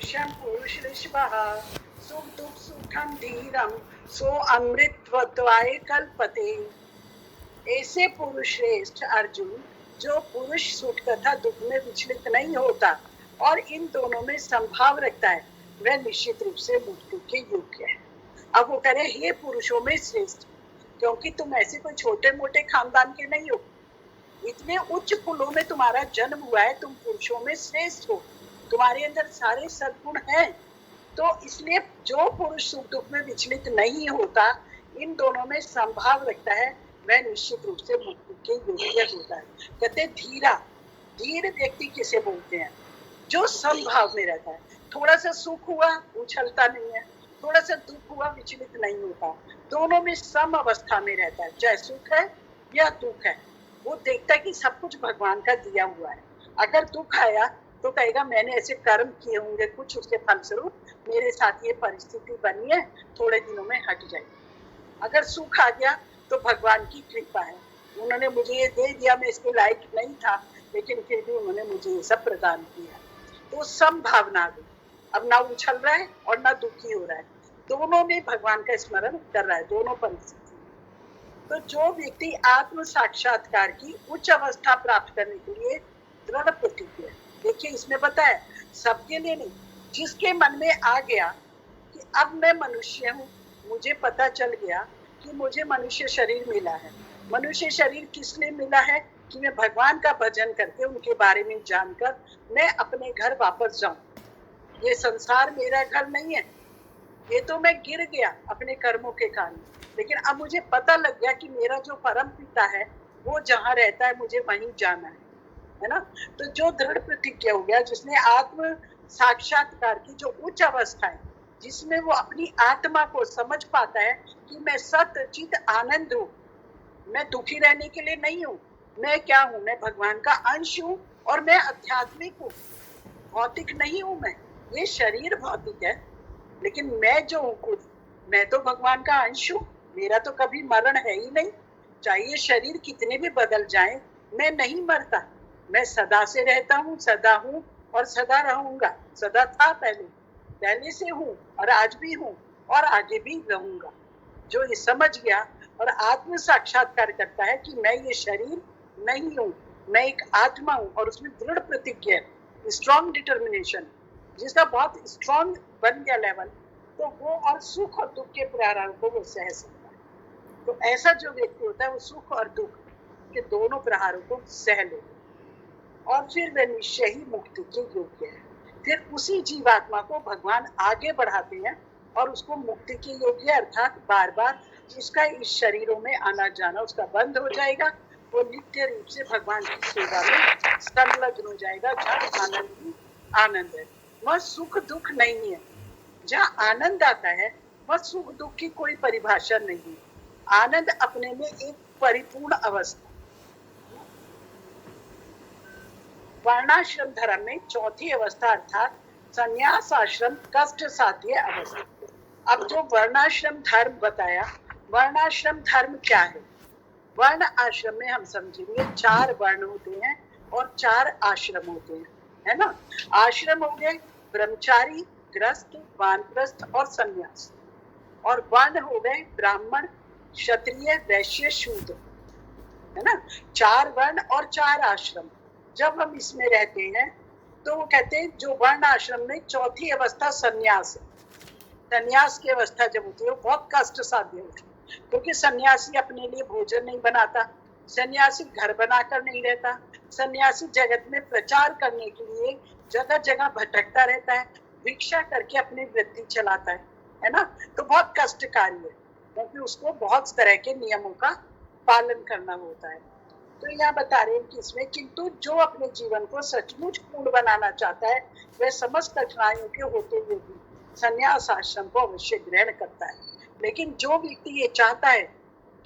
पुरुषं पुरुषऋषभः सुख दुख सुखम धीरम सो अमृतत्वाय कल्पते। ऐसे पुरुष श्रेष्ठ अर्जुन जो पुरुष सुख तथा दुख में विचलित नहीं होता और इन दोनों में संभाव रखता है, वह निश्चित रूप से मुक्ति के योग्य है। अब वो करे, हे पुरुषों में श्रेष्ठ, क्योंकि तुम ऐसे कोई छोटे मोटे खानदान के नहीं हो, इतने उच्च कुलों में तुम्हारा जन्म हुआ है, तुम पुरुषों में श्रेष्ठ हो, तुम्हारे अंदर सारे सद्गुण हैं। तो इसलिए जो पुरुष सुख दुख में विचलित नहीं होता, इन दोनों में संभाव रखता है, वह निश्चित रूप से मुक्ति के योग्य होता है। कहते धीरा, धीर व्यक्ति किसे बोलते हैं? जो समभाव में रहता है। थोड़ा सा सुख हुआ उछलता नहीं है, थोड़ा सा दुख हुआ विचलित नहीं होता, दोनों में सम अवस्था में रहता है। चाहे सुख है या दुख है, वो देखता है कि सब कुछ भगवान का दिया हुआ है। अगर दुख आया तो कहेगा मैंने ऐसे कर्म किए होंगे कुछ, उसके फलस्वरूप मेरे साथ ये परिस्थिति बनी है, थोड़े दिनों में हट जाएगी। अगर सुख आ गया तो भगवान की कृपा है, उन्होंने मुझे ये दे दिया, मैं इसके लायक नहीं था, लेकिन फिर भी उन्होंने मुझे ये सब प्रदान किया। तो संभावना भी अब ना उछल रहा है और ना दुखी हो रहा है, दोनों में भगवान का स्मरण कर रहा है, दोनों परिस्थिति। तो जो व्यक्ति आत्म साक्षात्कार की उच्च अवस्था प्राप्त करने के लिए दृढ़ प्रतिज्ञ है, देखिए इसमें बताया सबके लिए नहीं, जिसके मन में आ गया कि अब मैं मनुष्य हूँ, मुझे पता चल गया कि मुझे मनुष्य शरीर मिला है। मनुष्य शरीर किस लिए मिला है? कि मैं भगवान का भजन करके उनके बारे में जानकर मैं अपने घर वापस जाऊं। ये संसार मेरा घर नहीं है, ये तो मैं गिर गया अपने कर्मों के कारण, लेकिन अब मुझे पता लग गया कि मेरा जो परम पिता है वो जहाँ रहता है मुझे वहीं जाना है ना। तो जो दृढ़ प्रतिज्ञा हो गया, जिसने आत्म साक्षात्कार की जो उच्च अवस्था है, जिसमें वो अपनी आत्मा को समझ पाता है कि मैं सत्य चित आनंद हूँ, मैं दुखी रहने के लिए नहीं हूँ, मैं क्या हूँ, मैं भगवान का अंश हूँ और मैं आध्यात्मिक हूँ, भौतिक नहीं हूँ। मैं, ये शरीर भौतिक है, लेकिन मैं जो हूँ खुद, मैं तो भगवान का अंश हूँ, मेरा तो कभी मरण है ही नहीं। चाहिए शरीर कितने भी बदल जाए, मैं नहीं मरता, मैं सदा से रहता हूँ, सदा हूँ और सदा रहूंगा। सदा था, पहले से हूँ और आज भी हूँ और आगे भी रहूंगा। जो ये समझ गया और आत्म साक्षात्कार करता है कि मैं ये शरीर नहीं हूँ, मैं एक आत्मा हूँ, और उसमें दृढ़ प्रतिज्ञा है, स्ट्रॉन्ग डिटर्मिनेशन, जिसका बहुत स्ट्रॉन्ग बन गया लेवल, तो वो और सुख और दुख के प्रहारों को वो सह सकता है। तो ऐसा जो व्यक्ति होता है वो सुख और दुख के दोनों प्रहारों को सह लेगा और फिर वह निश्चय ही मुक्ति के योग्य है। फिर उसी जीवात्मा को भगवान आगे बढ़ाते हैं और उसको मुक्ति के योग्य, अर्थात बार बार उसका इस शरीरों में आना जाना उसका बंद हो जाएगा, वो नित्य रूप से भगवान की सेवा में संलग्न हो जाएगा, जहाँ आनंद ही आनंद है, वह सुख दुख नहीं है। जहाँ आनंद आता है वह सुख दुख की कोई परिभाषा नहीं। आनंद अपने में एक परिपूर्ण अवस्था। वर्णाश्रम धर्म में चौथी अवस्था अर्थात संन्यास आश्रम कष्ट साध्य अवस्था। अब जो वर्णाश्रम धर्म बताया, वर्णाश्रम धर्म क्या है? वर्ण आश्रम में हम समझेंगे 4 वर्ण होते हैं और 4 आश्रम होते हैं, है ना। आश्रम हो गए ब्रह्मचारी, गृहस्थ, वानप्रस्थ और संन्यास, और वर्ण हो गए ब्राह्मण, क्षत्रिय, वैश्य, शूद्र, है ना। 4 वर्ण और 4 आश्रम। जब हम इसमें रहते हैं तो वो कहते हैं जो वर्ण आश्रम में चौथी अवस्था संन्यास है। संन्यास की अवस्था जब होती है वो बहुत कष्ट साध्य होती है, क्योंकि सन्यासी अपने लिए भोजन नहीं बनाता, सन्यासी घर बनाकर नहीं रहता, सन्यासी जगत में प्रचार करने के लिए जगह जगह भटकता रहता है, भिक्षा करके अपनी वृत्ति चलाता है ना। तो बहुत कष्टकारी है, क्योंकि उसको बहुत तरह के नियमों का पालन करना होता है। तो यहाँ बता रहे हैं कि इसमें, किंतु जो अपने जीवन को सचमुच पूर्ण बनाना चाहता है वह समस्त कठिनाइयों के होते हुए भी संन्यास आश्रम को अवश्य ग्रहण करता है। लेकिन जो व्यक्ति ये चाहता है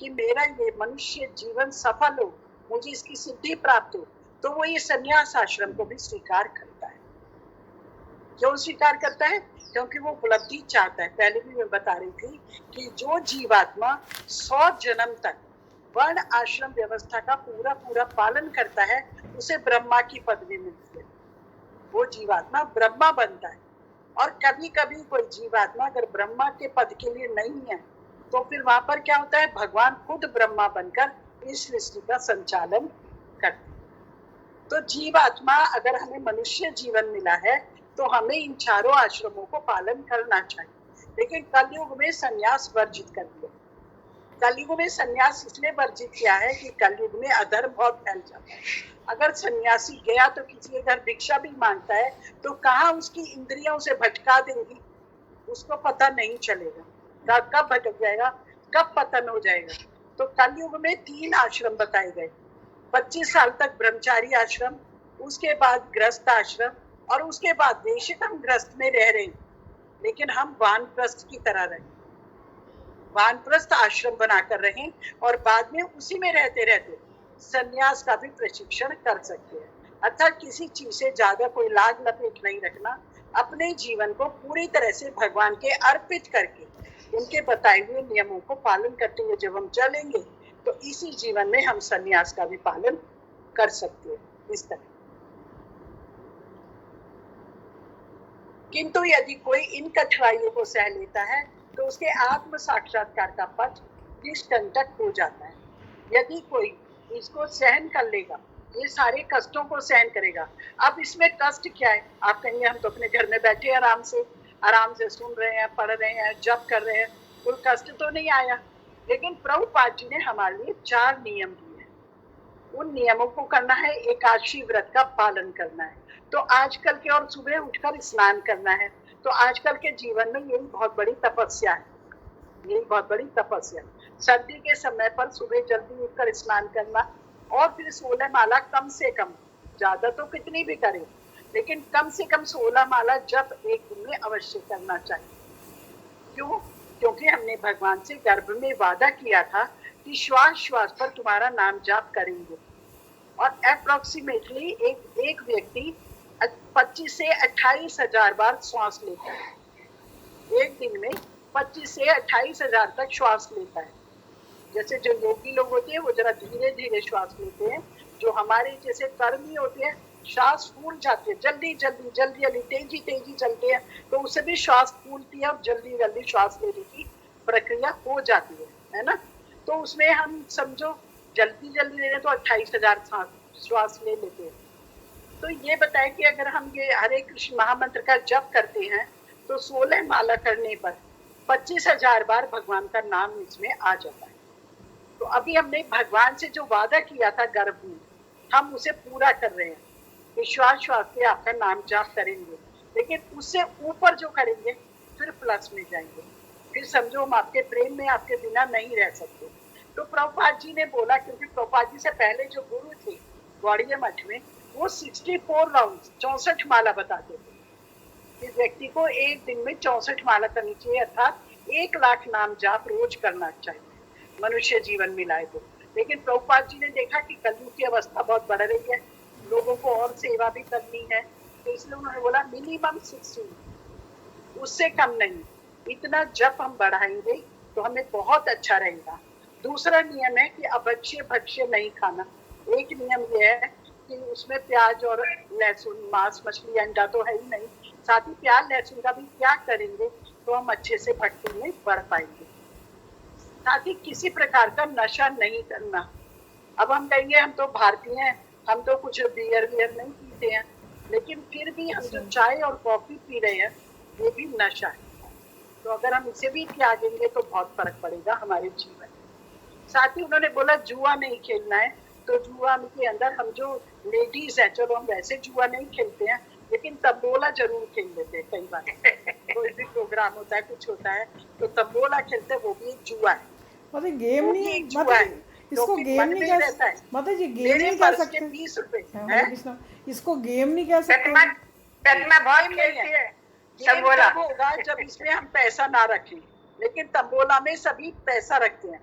कि मेरा ये मनुष्य जीवन सफल हो, मुझे इसकी सिद्धि प्राप्त हो, तो वो ये संन्यास आश्रम को भी स्वीकार करता है। क्यों स्वीकार करता है? क्योंकि वो उपलब्धि चाहता है। पहले भी मैं बता रही थी कि जो जीवात्मा 100 जन्म तक वर्ण आश्रम व्यवस्था का पूरा पालन करता है, उसे ब्रह्मा की पदवी मिलती है। वो जीवात्मा ब्रह्मा बनता है, और कभी कभी कोई जीवात्मा अगर ब्रह्मा के पद के लिए नहीं है तो फिर वहां पर क्या होता है, भगवान खुद ब्रह्मा बनकर इस सृष्टि का संचालन करते हैं। तो जीवात्मा अगर हमें मनुष्य जीवन मिला है तो हमें इन चारों आश्रमों को पालन करना चाहिए। लेकिन कलयुग में संन्यास वर्जित कर दिया। कलयुग में संन्यास इसलिए वर्जित किया है कि कलयुग में अधर्म बहुत फैल जाता है। अगर सन्यासी गया तो किसी के घर भिक्षा भी मांगता है तो कहाँ उसकी इंद्रियां उसे भटका देंगी, उसको पता नहीं चलेगा, कब भटक जाएगा, कब पतन हो जाएगा। तो कलयुग में 3 आश्रम बताए गए, 25 साल तक ब्रह्मचारी आश्रम, उसके बाद गृहस्थ आश्रम, और उसके बाद बेशक हम गृहस्थ में रह रहे हैं लेकिन हम वानप्रस्थ की तरह रहे, वानप्रस्थ आश्रम बनाकर रहें और बाद में उसी में रहते रहते संन्यास का भी प्रशिक्षण कर सकते हैं। अर्थात किसी चीज से ज्यादा कोई लाग लपेट नहीं रखना, अपने जीवन को पूरी तरह से भगवान के अर्पित करके उनके बताए हुए नियमों को पालन करते हुए जब हम चलेंगे तो इसी जीवन में हम संन्यास का भी पालन कर सकते हैं इस तरह। किंतु यदि कोई इन कठिनाइयों को सह लेता है तो उसके आत्म साक्षात्कार का पथ निष्कंटक हो जाता है। यदि कोई इसको सहन कर लेगा, ये सारे कष्टों को सहन करेगा। अब इसमें कष्ट क्या है? आप कहेंगे हम तो अपने घर में बैठे आराम से सुन रहे हैं, पढ़ रहे हैं, जप कर रहे हैं, कोई कष्ट तो नहीं आया। लेकिन प्रभुपाद जी ने हमारे लिए 4 नियम दिए हैं। उन नियमों को करना है, एकादशी व्रत का पालन करना है, तो आजकल के, और सुबह उठकर स्नान करना है। तो आजकल के जीवन में यही बहुत बड़ी तपस्या है, यही बहुत बड़ी तपस्या। सर्दी के समय पर सुबह जल्दी उठकर स्नान करना और फिर 16 माला कम से कम, ज्यादा तो कितनी भी करें लेकिन कम से कम 16 माला जप एक दिन में अवश्य करना चाहिए। क्यों? क्योंकि हमने भगवान से गर्भ में वादा किया था कि श्वास श्वास पर तुम्हारा नाम जाप करेंगे। और अप्रोक्सीमेटली एक व्यक्ति 25 से 28 हजार बार श्वास लेता है। एक दिन में 25 से 28 हजार तक श्वास लेता है। जैसे जो योगी लोग होते हैं वो जरा धीरे धीरे श्वास लेते हैं, जो हमारे जैसे कर्मी होते हैं श्वास फूल जाते हैं, जल्दी जल्दी जल्दी जल्दी तेजी तेजी चलते हैं, तो उससे भी श्वास फूलती है और जल्दी जल्दी श्वास लेने की प्रक्रिया हो जाती है ना। तो उसमें हम समझो जल्दी जल्दी ले रहे तो 28,000 श्वास ले लेते हैं। तो ये बताए कि अगर हम ये हरे कृष्ण महामंत्र का जप करते हैं तो 16 माला करने पर 25,000 बार भगवान का नाम इसमें आ जाता है। तो अभी हमने भगवान से जो वादा किया था गर्भ में, हम उसे पूरा कर रहे हैं। विश्वास श्वास से आपका नाम जाप करेंगे, लेकिन उससे ऊपर जो करेंगे फिर प्लस में जाएंगे। फिर समझो हम आपके प्रेम में आपके बिना नहीं रह सकते। तो प्रभुपाद जी ने बोला, क्योंकि प्रभुपाद जी से पहले जो गुरु थे ग्वाड़िया मठ में, वो 64 राउंड 64 माला बताते थे। इस व्यक्ति को एक दिन में 64 माला करनी चाहिए, अर्थात 1 लाख नाम जाप रोज करना चाहिए मनुष्य जीवन मिलाए तो। लेकिन प्रभुपाद जी ने देखा कि कलयुग की अवस्था बहुत बढ़ रही है, लोगों को और सेवा भी करनी है, तो इसलिए उन्होंने बोला मिनिमम 60, उससे कम नहीं। इतना जब हम बढ़ाएंगे तो हमें बहुत अच्छा रहेगा। दूसरा नियम है कि अभक्ष्य भक्ष्य नहीं खाना। एक नियम यह है कि उसमें प्याज और लहसुन, मांस मछली अंडा तो है ही नहीं, साथ ही प्याज लहसुन का भी त्याग करेंगे तो हम अच्छे से भक्ति में बढ़ पाएंगे। साथ ही किसी प्रकार का नशा नहीं करना। अब हम कहेंगे हम तो भारतीय हैं, हम तो कुछ बियर नहीं पीते हैं, लेकिन फिर भी हम जो चाय और कॉफी पी रहे हैं वो भी नशा है। तो अगर हम इसे भी त्यागेंगे तो बहुत फर्क पड़ेगा हमारे जीवन में। साथ ही उन्होंने बोला जुआ नहीं खेलना है। तो जुआ के अंदर हम जो लेडीज हैं, चलो हम वैसे जुआ नहीं खेलते हैं, लेकिन तंबोला जरूर खेल लेते हैं कई बार। कोई भी प्रोग्राम होता है, कुछ होता है तो तंबोला खेलते हैं, वो भी एक जुआ है। मतलब गेम नहीं, मतलब इसको गेम नहीं कह सकते, मतलब ये गेम नहीं कह सकते। 20 रुपए इसको गेम नहीं कह सकते। बहुत खेलती है। तंबोला होगा जब इसमें हम पैसा ना रखें, लेकिन तंबोला में सभी पैसा रखते हैं।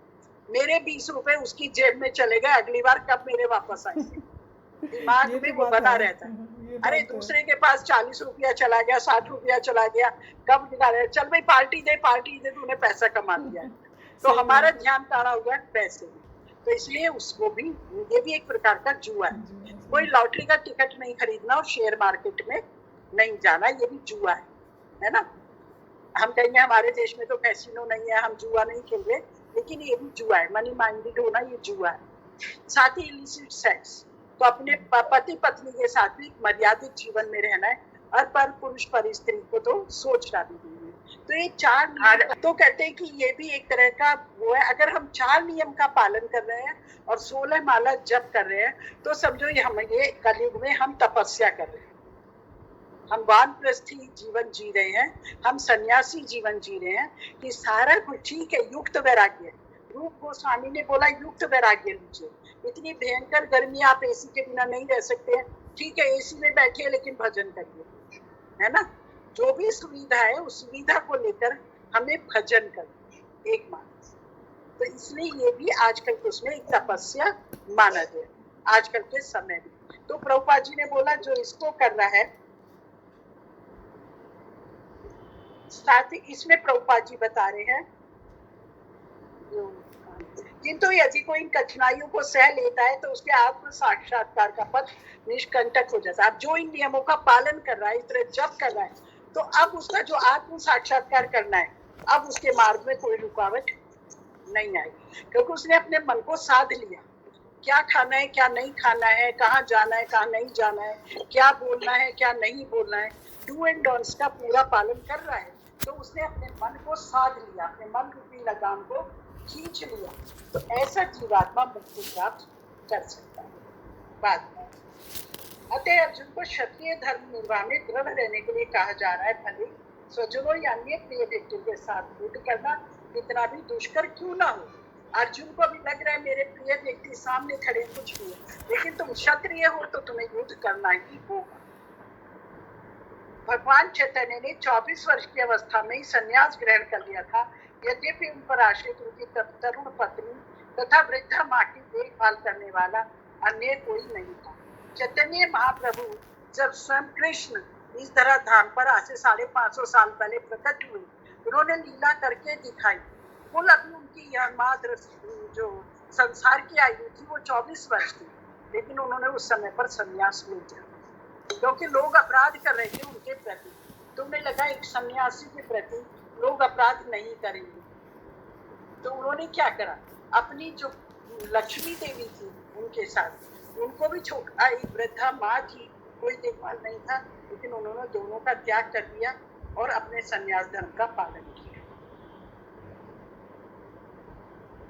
मेरे 20 रुपए उसकी जेब में चले गए, अगली बार कब मेरे वापस आएंगे, दिमाग में वो बना रहता है। अरे दूसरे के पास 40 रुपया चला गया, 60 रुपया चला गया, कब निकाले, चल भाई पार्टी दे, तूने पैसा कमा दिया। तो हमारा ध्यान कहाँ हुआ? पैसे में। तो इसलिए उसको भी, ये भी एक प्रकार का जुआ है। कोई लॉटरी का टिकट नहीं खरीदना और शेयर मार्केट में नहीं जाना, ये भी जुआ है। है ना। हम कहेंगे हमारे देश में तो कैसीनो नहीं है, हम जुआ नहीं खेल रहे, लेकिन ये भी जुआ है। मनी माइंडेड होना ये जुआ है। साथ ही इलिसिट सेक्स, तो अपने पति पत्नी के साथ भी मर्यादित जीवन में रहना है, और पर पुरुष पर स्त्री को तो सोचना भी नहीं है। तो ये 4 नियम, तो कहते हैं कि ये भी एक तरह का वो है। अगर हम 4 नियम का पालन कर रहे हैं और 16 माला जप कर रहे हैं, तो समझो ये कलयुग में हम तपस्या कर रहे हैं, हम वानप्रस्थी जीवन जी रहे हैं, हम सन्यासी जीवन जी रहे हैं, कि सारा कुछ ठीक है। युक्त वैराग्य, रूप गोस्वामी ने बोला युक्त वैराग्य लीजिए। इतनी भयंकर गर्मी, आप एसी के बिना नहीं रह सकते हैं, ठीक है एसी में बैठिए लेकिन भजन करिए, है ना। जो भी सुविधा है उस सुविधा को लेकर हमें भजन करना एक मानस। तो इसलिए ये भी आजकल के उसमें एक तपस्या माना गया आजकल के समय में। तो प्रभुपाद जी ने बोला जो इसको कर रहा है, साथ ही इसमें प्रभुपाद जी बता रहे हैं किंतु यदि कोई इन कठिनाइयों को सह लेता है तो उसके आत्म साक्षात्कार का पथ निष्कंटक हो जाता है। अब जो इन नियमों का पालन कर रहा है, इस तरह जप कर रहा है, तो अब उसका जो आत्म साक्षात्कार करना है, अब उसके मार्ग में कोई रुकावट नहीं आएगी, क्योंकि उसने अपने मन को साध लिया। क्या खाना है, क्या नहीं खाना है, कहाँ जाना है, कहाँ नहीं जाना है, क्या बोलना है, क्या नहीं बोलना है, डू एंड डोंट्स का पूरा पालन कर रहा है। तो उसने अपने मन को साध लिया, अपने मन रूपी लगाम को खींच लिया। तो ऐसा जीवात्मा मुक्ति प्राप्त कर सकता है बाद में। अतः अर्जुन को क्षत्रिय धर्म निर्वाह में दृढ़ रहने के लिए कहा जा रहा है। भले स्वजनों या अन्य प्रिय व्यक्तियों के साथ युद्ध करना कितना भी दुष्कर क्यों ना हो। अर्जुन को भी लग रहा है मेरे प्रिय व्यक्ति सामने खड़े कुछ भी है, लेकिन तुम क्षत्रिय हो तो तुम्हें युद्ध करना ही होगा। भगवान चैतन्य ने 24 वर्ष की अवस्था में ही संन्यास ग्रहण कर लिया था। यद्यपि उन पर आश्रित उनकी तरुण पत्नी तथा वृद्धा माँ की देखभाल करने वाला अन्य कोई नहीं था। चैतन्य महाप्रभु जब स्वयं कृष्ण इस धरा धाम पर आज से 550 साल पहले प्रकट हुए, उन्होंने लीला करके दिखाई। कुल अभी उनकी यह मात्र जो संसार की आयु थी वो 24 वर्ष थी, लेकिन उन्होंने उस समय पर संन्यास ले लिया, क्योंकि लोग अपराध कर रहे थे उनके प्रति। तो उन्हें लगा एक सन्यासी के प्रति लोग अपराध नहीं करेंगे, तो उन्होंने क्या करा, अपनी जो लक्ष्मी देवी थी उनके साथ, उनको भी छोटा, एक वृद्धा माँ थी, कोई देखभाल नहीं था, लेकिन उन्होंने दोनों का त्याग कर दिया और अपने संन्यास धर्म का पालन किया।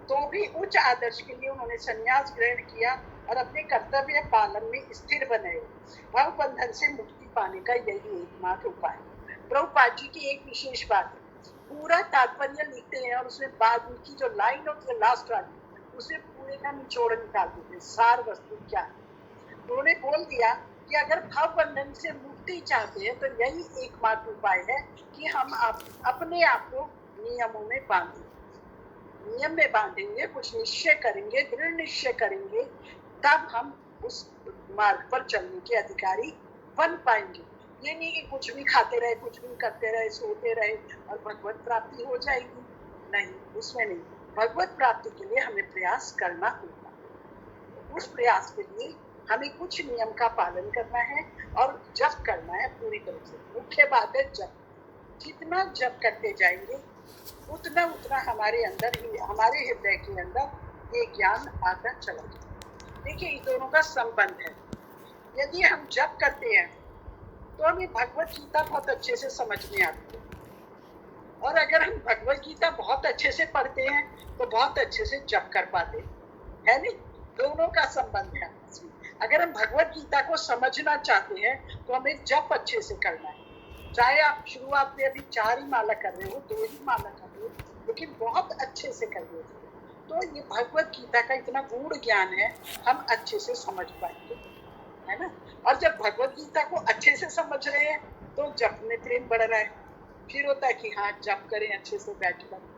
तो भी उच्च आदर्श के लिए उन्होंने संन्यास ग्रहण किया और अपने कर्तव्य पालन में स्थिर बने। भव बंधन से मुक्ति पाने का यही एकमात्र उपाय। प्रभुपाद जी की एक विशेष बात है, पूरा तात्पर्य लिखते हैं और उसमें बाद की जो लाइन होती है लास्ट वाली, उसे पूरे का निचोड़ निकाल देते हैं, सार वस्तु क्या है। उन्होंने बोल दिया कि अगर भव बंधन से मुक्ति चाहते हैं तो यही एकमात्र उपाय है कि हम अपने आप को नियमों में बांधें। नियम में बांधेंगे, कुछ निश्चय करेंगे, दृढ़ निश्चय करेंगे, तब हम उस मार्ग पर चलने के अधिकारी बन पाएंगे। ये नहीं कि कुछ भी खाते रहे, कुछ भी करते रहे, सोते रहे और भगवत प्राप्ति हो जाएगी, नहीं, उसमें नहीं। भगवत प्राप्ति के लिए हमें प्रयास करना होगा। उस प्रयास के लिए हमें कुछ नियम का पालन करना है और जप करना है पूरी तरह से। मुख्य बात है जप। जितना जप करते जाएंगे उतना उतना हमारे अंदर ही, हमारे हृदय के अंदर ये ज्ञान आता चला जाए। देखिए इन दोनों का संबंध है। यदि हम जप करते हैं तो हमें भगवत गीता बहुत अच्छे से समझ में आती है, और अगर हम भगवत गीता बहुत अच्छे से पढ़ते हैं तो बहुत अच्छे से जप कर पाते हैं, है नहीं। दोनों का संबंध है। अगर हम भगवत गीता को समझना चाहते हैं तो हमें जप अच्छे से करना है। चाहे आप शुरुआत में अभी 4 ही माला कर रहे हो, 2 ही माला कर रहे हो, लेकिन बहुत अच्छे से कर रहे हो, तो ये भगवत गीता का इतना गूढ़ ज्ञान है, हम अच्छे से समझ पाएंगे, है ना। और जब भगवत गीता को अच्छे से समझ रहे हैं तो जप में प्रेम बढ़ रहा है, फिर होता है कि हाँ जप करें अच्छे से बैठकर।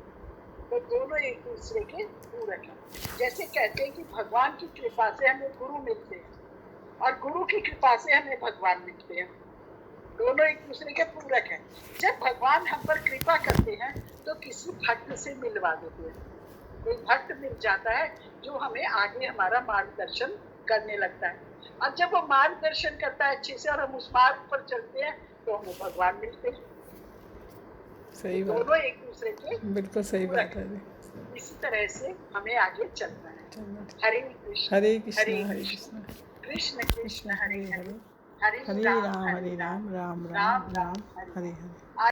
तो दोनों एक दूसरे के पूरक हैं। जैसे कहते हैं कि भगवान की कृपा से हमें गुरु मिलते हैं और गुरु की कृपा से हमें भगवान मिलते हैं, दोनों एक दूसरे के पूरक हैं। जब भगवान हम पर कृपा करते हैं तो किसी भक्त से मिलवा देते हैं, कोई भक्त मिल जाता है जो हमें आगे हमारा मार्गदर्शन करने लगता है, और जब वो मार्गदर्शन करता है अच्छे से और हम उस मार्ग पर चलते हैं तो हमें भगवान मिलते हैं। सही बात, दोनों एक दूसरे के बिल्कुल सही पूरक बात है जी। हैं। इसी तरह से हमें आगे चलना है। चलो ठीक। हरे कृष्ण हरे कृष्ण हरे हरे कृष्ण कृष्ण कृष्ण कृष्ण कृष्ण हरे हरे हरे हरे, हरे हरे राम राम हरे हरे राम राम राम राम राम राम राम हरे हरे हरे। हरे।